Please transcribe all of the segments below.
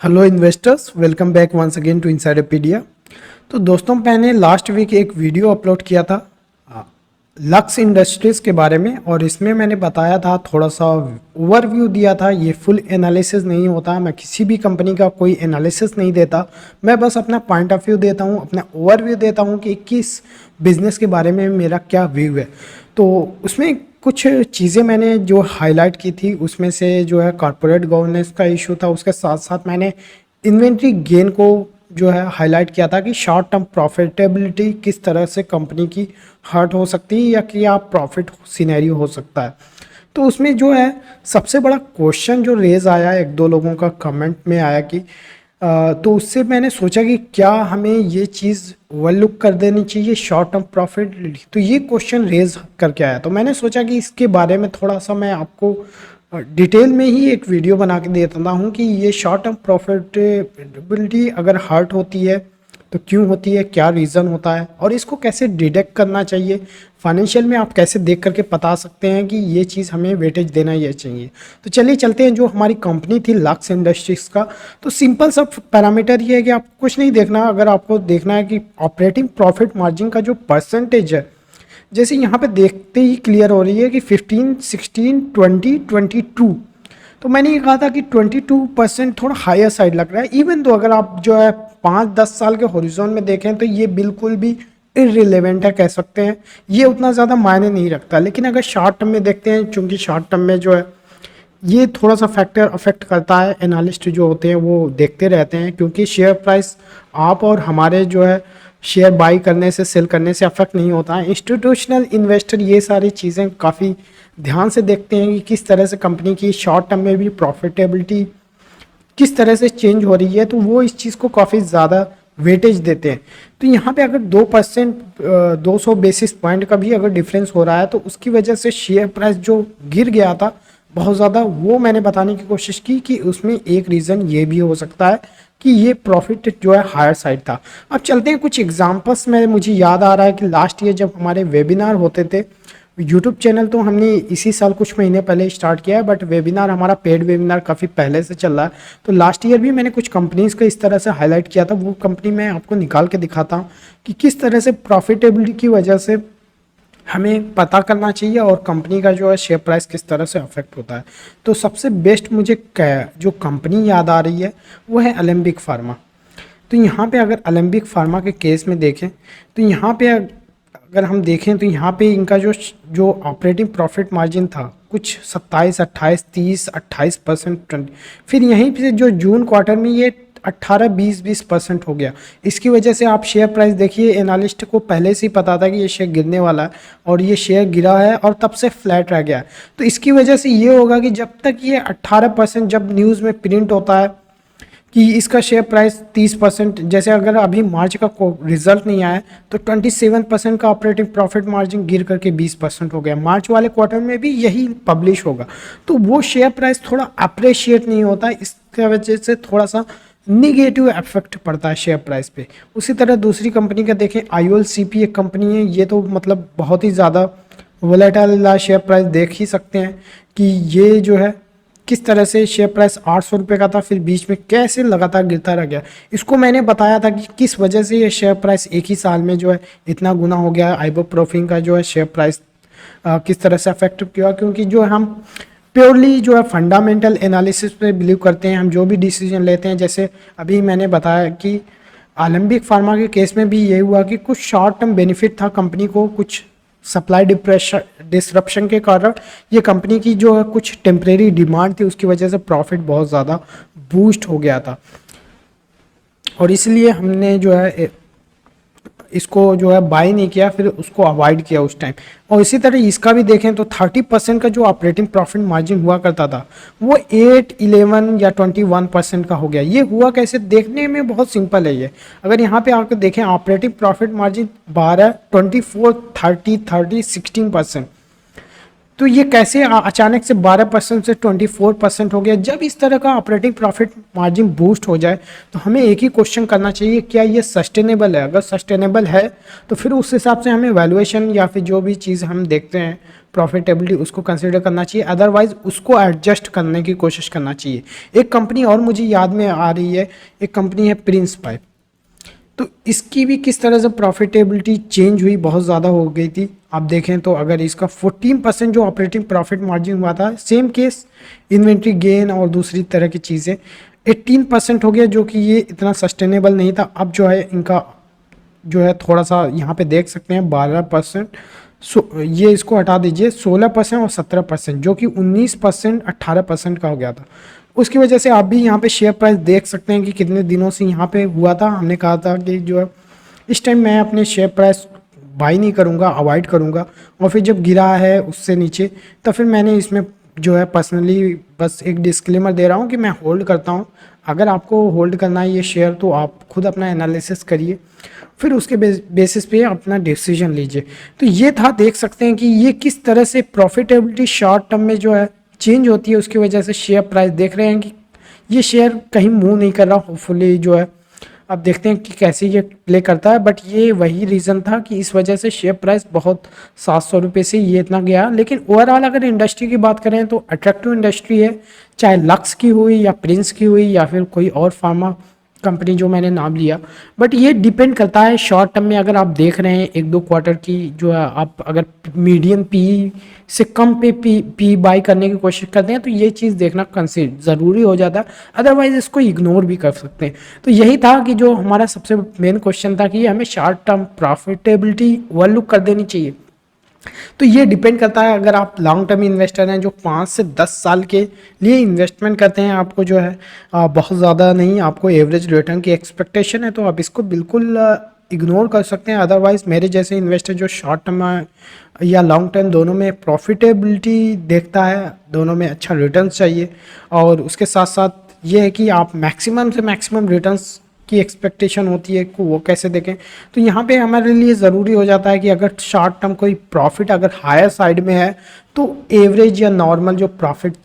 Hello investors, welcome back once again to Insiderpedia. तो दोस्तों, मैंने लास्ट वीक एक वीडियो अपलोड किया था लक्स इंडस्ट्रीज़ के बारे में, और इसमें मैंने बताया था, थोड़ा सा ओवरव्यू दिया था। ये फुल एनालिसिस नहीं होता, मैं किसी भी कंपनी का कोई एनालिसिस नहीं देता, मैं बस अपना पॉइंट ऑफ व्यू देता हूँ, अपना ओवरव्यू देता हूँ कि किस बिज़नेस के बारे में मेरा क्या व्यू है। तो उसमें कुछ चीज़ें मैंने जो हाईलाइट की थी, उसमें से जो है कॉर्पोरेट गवर्नेंस का इशू था, उसके साथ साथ मैंने इन्वेंट्री गेन को जो है हाईलाइट किया था कि शॉर्ट टर्म प्रॉफिटेबिलिटी किस तरह से कंपनी की हर्ट हो सकती है या कि आप प्रॉफिट सिनेरियो हो सकता है। तो उसमें जो है सबसे बड़ा क्वेश्चन जो रेज आया, एक दो लोगों का कमेंट में आया कि तो उससे मैंने सोचा कि क्या हमें ये चीज़ ओवरलुक कर देनी चाहिए शॉर्ट टर्म प्रॉफिट। तो ये क्वेश्चन रेज करके आया, तो मैंने सोचा कि इसके बारे में थोड़ा सा मैं आपको डिटेल में ही एक वीडियो बना के देता हूँ कि ये शॉर्ट टर्म प्रॉफिटेबिलिटी अगर हर्ट होती है तो क्यों होती है, क्या रीज़न होता है, और इसको कैसे डिटेक्ट करना चाहिए। फाइनेंशियल में आप कैसे देख करके बता सकते हैं कि ये चीज़ हमें वेटेज देना ही चाहिए। तो चलिए चलते हैं, जो हमारी कंपनी थी लक्स इंडस्ट्रीज़ का। तो सिंपल सा पैरामीटर ये है कि आपको कुछ नहीं देखना, अगर आपको देखना है कि ऑपरेटिंग प्रॉफिट मार्जिन का जो परसेंटेज है, जैसे यहाँ पे देखते ही क्लियर हो रही है कि 15, 16, 20, 22। तो मैंने ये कहा था कि 22% थोड़ा हायर साइड लग रहा है। इवन तो अगर आप जो है 5-10 साल के हॉरिजॉन में देखें तो ये बिल्कुल भी इररिलेवेंट है, कह सकते हैं, ये उतना ज़्यादा मायने नहीं रखता। लेकिन अगर शॉर्ट टर्म में देखते हैं, चूँकि शॉर्ट टर्म में जो है ये थोड़ा सा फैक्टर अफेक्ट करता है, एनालिस्ट जो होते हैं वो देखते रहते हैं, क्योंकि शेयर प्राइस आप और हमारे जो है शेयर बाई करने से सेल करने से अफेक्ट नहीं होता है। इंस्टीट्यूशनल इन्वेस्टर ये सारी चीज़ें काफ़ी ध्यान से देखते हैं कि किस तरह से कंपनी की शॉर्ट टर्म में भी प्रॉफिटेबिलिटी किस तरह से चेंज हो रही है, तो वो इस चीज़ को काफ़ी ज़्यादा वेटेज देते हैं। तो यहाँ पे अगर 2% 200 बेसिस पॉइंट का भी अगर डिफरेंस हो रहा है, तो उसकी वजह से शेयर प्राइस जो गिर गया था बहुत ज़्यादा, वो मैंने बताने की कोशिश की कि उसमें एक रीज़न ये भी हो सकता है कि ये प्रॉफिट जो है हायर साइड था। अब चलते हैं कुछ एग्जांपल्स में। मुझे याद आ रहा है कि लास्ट ईयर जब हमारे वेबिनार होते थे, यूट्यूब चैनल तो हमने इसी साल कुछ महीने पहले स्टार्ट किया है, बट वेबिनार हमारा पेड वेबिनार काफ़ी पहले से चल रहा है। तो लास्ट ईयर भी मैंने कुछ कंपनीज़ का इस तरह से हाईलाइट किया था, वो कंपनी मैं आपको निकाल के दिखाता हूँ कि किस तरह से प्रॉफिटेबिलिटी की वजह से हमें पता करना चाहिए और कंपनी का जो है शेयर प्राइस किस तरह से अफेक्ट होता है। तो सबसे बेस्ट मुझे जो कंपनी याद आ रही है वो है अलेम्बिक फार्मा। तो यहाँ पे अगर अलेम्बिक फार्मा के केस में देखें, तो यहाँ पे अगर हम देखें तो यहाँ पे इनका जो ऑपरेटिंग प्रॉफिट मार्जिन था कुछ 27, 28, 30, 28%, 20, फिर यहीं पे जो जून क्वार्टर में ये 18, 20% हो गया। इसकी वजह से आप शेयर प्राइस देखिए, एनालिस्ट को पहले से ही पता था कि ये शेयर गिरने वाला है, और ये शेयर गिरा है और तब से फ्लैट रह गया है। तो इसकी वजह से ये होगा कि जब तक ये 18% जब न्यूज़ में प्रिंट होता है कि इसका शेयर प्राइस 30%, जैसे अगर अभी मार्च का रिजल्ट नहीं आया तो 27% का ऑपरेटिंग प्रॉफिट मार्जिन गिर करके 20% हो गया। मार्च वाले क्वार्टर में भी यही पब्लिश होगा, तो वो शेयर प्राइस थोड़ा अप्रिशिएट नहीं होता, इसकी वजह से थोड़ा सा निगेटिव इफेक्ट पड़ता है शेयर प्राइस पे। उसी तरह दूसरी कंपनी का देखें, IOLCP एक कंपनी है, ये तो मतलब बहुत ही ज़्यादा वोलेटाइल शेयर प्राइस देख ही सकते हैं कि ये जो है किस तरह से शेयर प्राइस 800 रुपये का था, फिर बीच में कैसे लगातार गिरता रह गया। इसको मैंने बताया था कि किस वजह से ये शेयर प्राइस एक ही साल में जो है इतना गुना हो गया। आइबोप्रोफिन का जो है शेयर प्राइस किस तरह से अफेक्ट किया, क्योंकि जो हम प्योरली जो है फंडामेंटल एनालिसिस पे बिलीव करते हैं, हम जो भी डिसीजन लेते हैं। जैसे अभी मैंने बताया कि अलेम्बिक फार्मा के केस में भी यही हुआ कि कुछ शॉर्ट टर्म बेनिफिट था कंपनी को, कुछ सप्लाई डिसरप्शन के कारण ये कंपनी की जो है कुछ टेम्परेरी डिमांड थी, उसकी वजह से प्रॉफिट बहुत ज़्यादा बूस्ट हो गया था, और इसलिए हमने जो है इसको जो है बाई नहीं किया, फिर उसको अवॉइड किया उस टाइम। और इसी तरह इसका भी देखें तो 30% का जो ऑपरेटिंग प्रॉफिट मार्जिन हुआ करता था वो 8, 11 या 21% का हो गया। ये हुआ कैसे, देखने में बहुत सिंपल है ये। अगर यहाँ पे आकर देखें ऑपरेटिंग प्रॉफिट मार्जिन 12, 24, 30, 30, 16%, तो ये कैसे अचानक से 12% से 24% हो गया। जब इस तरह का ऑपरेटिंग प्रॉफिट मार्जिन बूस्ट हो जाए तो हमें एक ही क्वेश्चन करना चाहिए, क्या ये सस्टेनेबल है। अगर सस्टेनेबल है तो फिर उस हिसाब से हमें वैल्यूएशन या फिर जो भी चीज़ हम देखते हैं प्रॉफिटेबिलिटी उसको कंसिडर करना चाहिए, अदरवाइज उसको एडजस्ट करने की कोशिश करना चाहिए। एक कंपनी और मुझे याद में आ रही है, एक कंपनी है प्रिंस पाइप, तो इसकी भी किस तरह से प्रॉफिटेबिलिटी चेंज हुई, बहुत ज़्यादा हो गई थी। आप देखें तो अगर इसका 14% जो ऑपरेटिंग प्रॉफिट मार्जिन हुआ था, सेम केस इन्वेंट्री गेन और दूसरी तरह की चीज़ें 18% हो गया, जो कि ये इतना सस्टेनेबल नहीं था। अब जो है इनका जो है थोड़ा सा यहाँ पे देख सकते हैं 12%, ये इसको हटा दीजिए, 16% और 17%, जो कि 19% 18% का हो गया था। उसकी वजह से आप भी यहाँ पे शेयर प्राइस देख सकते हैं कि कितने दिनों से यहाँ पे हुआ था। हमने कहा था कि जो है इस टाइम मैं अपने शेयर प्राइस बाई नहीं करूँगा, अवॉइड करूँगा, और फिर जब गिरा है उससे नीचे तो फिर मैंने इसमें जो है पर्सनली बस एक डिस्क्लेमर दे रहा हूँ कि मैं होल्ड करता हूँ। अगर आपको होल्ड करना है ये शेयर तो आप खुद अपना एनालिसिस करिए, फिर उसके बेसिस पे अपना डिसीजन लीजिए। तो ये था, देख सकते हैं कि ये किस तरह से प्रॉफिटेबिलिटी शॉर्ट टर्म में जो है चेंज होती है, उसकी वजह से शेयर प्राइस देख रहे हैं कि ये शेयर कहीं मूव नहीं कर रहा। होपफुली जो है अब देखते हैं कि कैसे ये प्ले करता है, बट ये वही रीज़न था कि इस वजह से शेयर प्राइस बहुत 700 रुपये से ये इतना गया। लेकिन ओवरऑल अगर इंडस्ट्री की बात करें तो अट्रैक्टिव इंडस्ट्री है, चाहे लक्स की हुई या प्रिंस की हुई या फिर कोई और फार्मा कंपनी जो मैंने नाम लिया। बट ये डिपेंड करता है शॉर्ट टर्म में, अगर आप देख रहे हैं 1-2 क्वार्टर की जो है, आप अगर मीडियम पी से कम पे पी बाई करने की कोशिश करते हैं तो ये चीज़ देखना कंसिडर ज़रूरी हो जाता है, अदरवाइज इसको इग्नोर भी कर सकते हैं। तो यही था कि जो हमारा सबसे मेन क्वेश्चन था कि हमें शॉर्ट टर्म प्रॉफिटेबिलिटी ओवरलुक कर देनी चाहिए। तो ये डिपेंड करता है, अगर आप लॉन्ग टर्म इन्वेस्टर हैं जो 5 से 10 साल के लिए इन्वेस्टमेंट करते हैं, आपको जो है बहुत ज़्यादा नहीं, आपको एवरेज रिटर्न की एक्सपेक्टेशन है, तो आप इसको बिल्कुल इग्नोर कर सकते हैं। अदरवाइज मेरे जैसे इन्वेस्टर जो शॉर्ट टर्म या लॉन्ग टर्म दोनों में प्रॉफिटेबिलिटी देखता है, दोनों में अच्छा रिटर्न चाहिए, और उसके साथ साथ ये है कि आप मैक्सिमम से मैक्सिमम रिटर्न्स की एक्सपेक्टेशन होती है को वो कैसे देखें। तो यहाँ पे हमारे लिए ज़रूरी हो जाता है कि अगर शॉर्ट टर्म कोई प्रॉफिट अगर हायर साइड में है तो एवरेज या नॉर्मल जो प्रॉफिट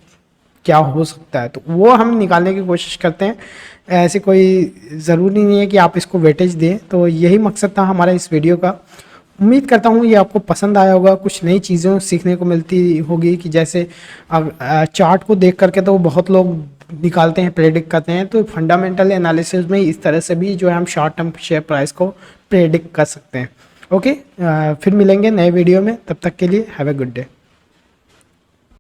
क्या हो सकता है तो वो हम निकालने की कोशिश करते हैं। ऐसे कोई ज़रूरी नहीं है कि आप इसको वेटेज दें। तो यही मकसद था हमारा इस वीडियो का। उम्मीद करता हूँ ये आपको पसंद आया होगा, कुछ नई चीज़ें सीखने को मिलती होगी कि जैसे चार्ट को देख करके तो बहुत लोग निकालते हैं, प्रेडिक्ट करते हैं, तो फंडामेंटल एनालिसिस में इस तरह से भी जो है हम शॉर्ट टर्म शेयर प्राइस को प्रेडिक्ट कर सकते हैं। ओके, फिर मिलेंगे नए वीडियो में, तब तक के लिए हैव ए गुड डे।